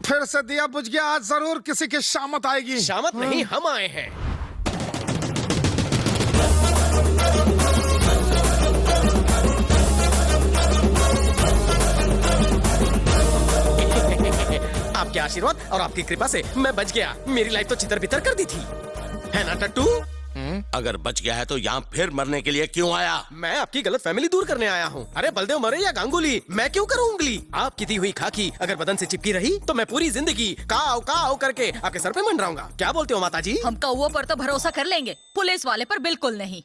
फिर से दिया बुझ गया। आज जरूर किसी की शामत आएगी। शामत नहीं, हम आए हैं। आपके आशीर्वाद और आपकी कृपा से मैं बच गया। मेरी लाइफ तो छितर बितर कर दी थी, है ना टट्टू? अगर बच गया है तो यहाँ फिर मरने के लिए क्यों आया? मैं आपकी गलत फैमिली दूर करने आया हूँ। अरे बलदेव मरे या गांगुली, मैं क्यों करूँ उंगली? आपकी दी हुई खाकी अगर बदन से चिपकी रही तो मैं पूरी जिंदगी काव काव करके आपके सर पे मंडराऊंगा। क्या बोलते हो माता जी? हम कौओं पर तो भरोसा कर लेंगे, पुलिस वाले पर बिल्कुल नहीं।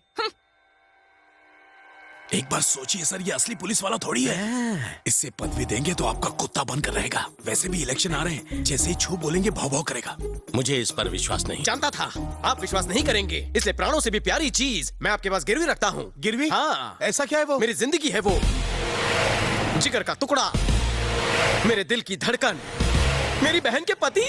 एक बार सोचिए सर, ये असली पुलिस वाला थोड़ी है। इससे पदवी देंगे तो आपका कुत्ता बनकर रहेगा। वैसे भी इलेक्शन आ रहे हैं, जैसे ही छू बोलेंगे भाव भाव करेगा। मुझे इस पर विश्वास नहीं। जानता था आप विश्वास नहीं करेंगे, इसलिए प्राणों से भी प्यारी चीज मैं आपके पास गिरवी रखता हूँ। गिरवी? हाँ। ऐसा क्या है वो? मेरी जिंदगी है वो, जिगर का टुकड़ा, मेरे दिल की धड़कन, मेरी बहन के पति।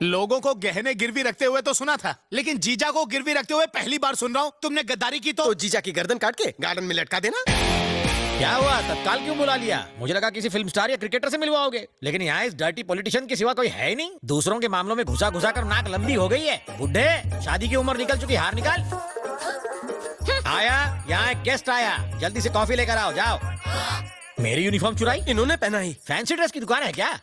लोगों को गहने गिरवी रखते हुए तो सुना था, लेकिन जीजा को गिरवी रखते हुए पहली बार सुन रहा हूँ। तुमने गद्दारी की तो जीजा की गर्दन काट के गार्डन में लटका देना। क्या हुआ, तत्काल क्यों बुला लिया? मुझे लगा किसी फिल्म स्टार या क्रिकेटर से मिलवाओगे, लेकिन यहाँ इस डर्टी पॉलिटिशियन के सिवा कोई है ही नहीं। दूसरों के मामलों में घुसा घुसा कर नाक लंबी हो गई है। बुढ़े, शादी की उम्र निकल चुकी, हार निकाल। आया, यहाँ एक गेस्ट आया, जल्दी से कॉफी लेकर आओ, जाओ। मेरी यूनिफॉर्म चुराई? इन्होंने पहनाई। फैंसी ड्रेस की दुकान है क्या?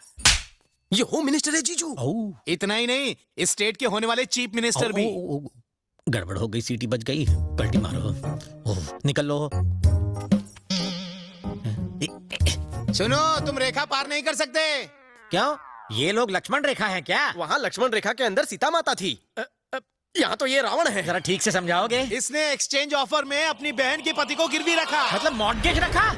ये होम मिनिस्टर है जीजू। इतना ही नहीं, इस स्टेट के होने वाले चीफ मिनिस्टर भी। गड़बड़ हो गई, सीटी बज गई, पलटी मारो। निकल लो। सुनो, तुम रेखा पार नहीं कर सकते। क्यों? ये लोग लक्ष्मण रेखा हैं क्या? वहाँ लक्ष्मण रेखा के अंदर सीता माता थी, यहाँ तो ये रावण है। जरा ठीक से समझाओगे? इसने एक्सचेंज ऑफर में अपनी बहन के पति को गिरवी रखा। मतलब मॉर्गेज रखा?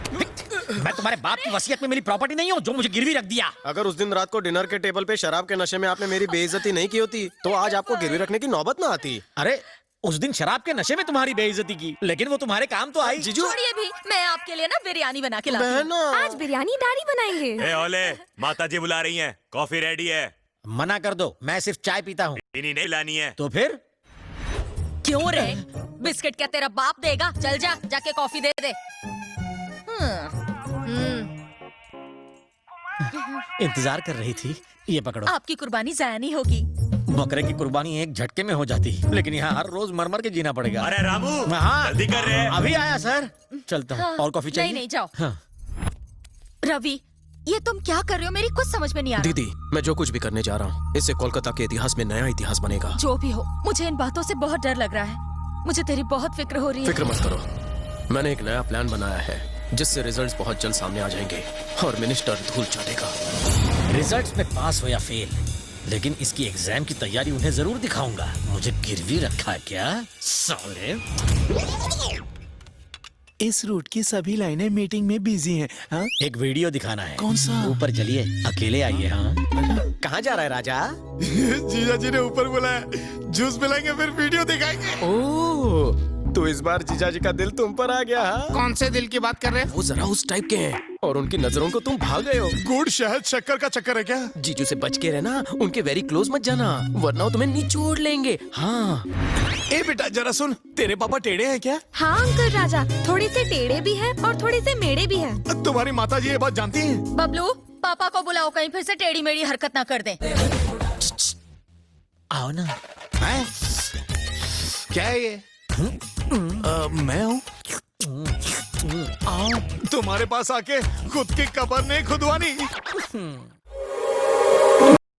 मैं तुम्हारे बाप की वसीयत में मिली प्रॉपर्टी नहीं हूँ जो मुझे गिरवी रख दिया। अगर उस दिन रात को डिनर के टेबल पे शराब के नशे में आपने मेरी बेइज्जती नहीं की होती तो आज आपको गिरवी रखने की नौबत ना आती। अरे उस दिन शराब के नशे में तुम्हारी बेइज्जती की, लेकिन वो तुम्हारे काम तो आई। जीजू छोड़िए भी, मैं आपके लिए ना बिरयानी बना के लाती हूँ। आज बिरयानी दाढ़ी बनाएंगे। ए ओले, माता जी बुला रही हैं, कॉफी रेडी है। मना कर दो, मैं सिर्फ चाय पीता हूँ। चीनी नहीं लानी है। तो फिर? क्यों रे? बिस्किट क्या तेरा बाप देगा? चल जा, जाके कॉफी दे दे। इंतजार कर रही थी, ये पकड़ो। आपकी कुर्बानी जाया नहीं होगी। बकरे की कुर्बानी एक झटके में हो जाती, लेकिन यहाँ हर रोज मर मर के जीना पड़ेगा। अरे रामू, हाँ, जल्दी कर रहे हैं। अभी आया सर, चलता हूँ। और कॉफी चाहिए? नहीं जाओ। हाँ। रवि, ये तुम क्या कर रहे हो? मेरी कुछ समझ में नहीं आ रहा। दीदी, मैं जो कुछ भी करने जा रहा हूँ इससे कोलकाता के इतिहास में नया इतिहास बनेगा। जो भी हो, मुझे इन बातों से बहुत डर लग रहा है। मुझे तेरी बहुत फिक्र हो रही है। फिक्र मत करो, मैंने एक नया प्लान बनाया है जिससे रिजल्ट्स बहुत जल्द सामने आ जाएंगे और मिनिस्टर धूल चाटेगा। रिजल्ट्स में पास हो या फेल, लेकिन इसकी एग्जाम की तैयारी उन्हें जरूर दिखाऊंगा। मुझे गिरवी रखा है क्या साले? इस रूट की सभी लाइनें मीटिंग में बिजी हैं। हाँ? एक वीडियो दिखाना है। कौन सा? ऊपर चलिए, अकेले आइए। हाँ, कहाँ जा रहा है राजा? जीजा जी ने ऊपर बुलाया, जूस पिलाएंगे फिर वीडियो दिखाएंगे। ओह, तो इस बार जीजा जी का दिल तुम पर आ गया। हाँ? कौन से दिल की बात कर रहे हैं? वो जरा उस टाइप के हैं और उनकी नजरों को तुम भाग गए हो। गुड़ शहद शक्कर का चक्कर है क्या? जीजू से बच के रहना, उनके वेरी क्लोज मत जाना वरना वो तुम्हें निचोड़ लेंगे। हाँ। ए बेटा जरा सुन, तेरे पापा टेढ़े हैं क्या? हाँ अंकल राजा, थोड़े से टेढ़े भी हैं और थोड़े से मेढ़े भी हैं। तुम्हारी माता जी ये बात जानती हैं? बबलू, पापा को बुलाओ, कहीं फिर से टेढ़ी मेढ़ी हरकत ना कर दें। आओ ना। हैं? क्या है ये? मैं हूँ। आओ, तुम्हारे पास आके खुद की कब्र नहीं खुदवानी।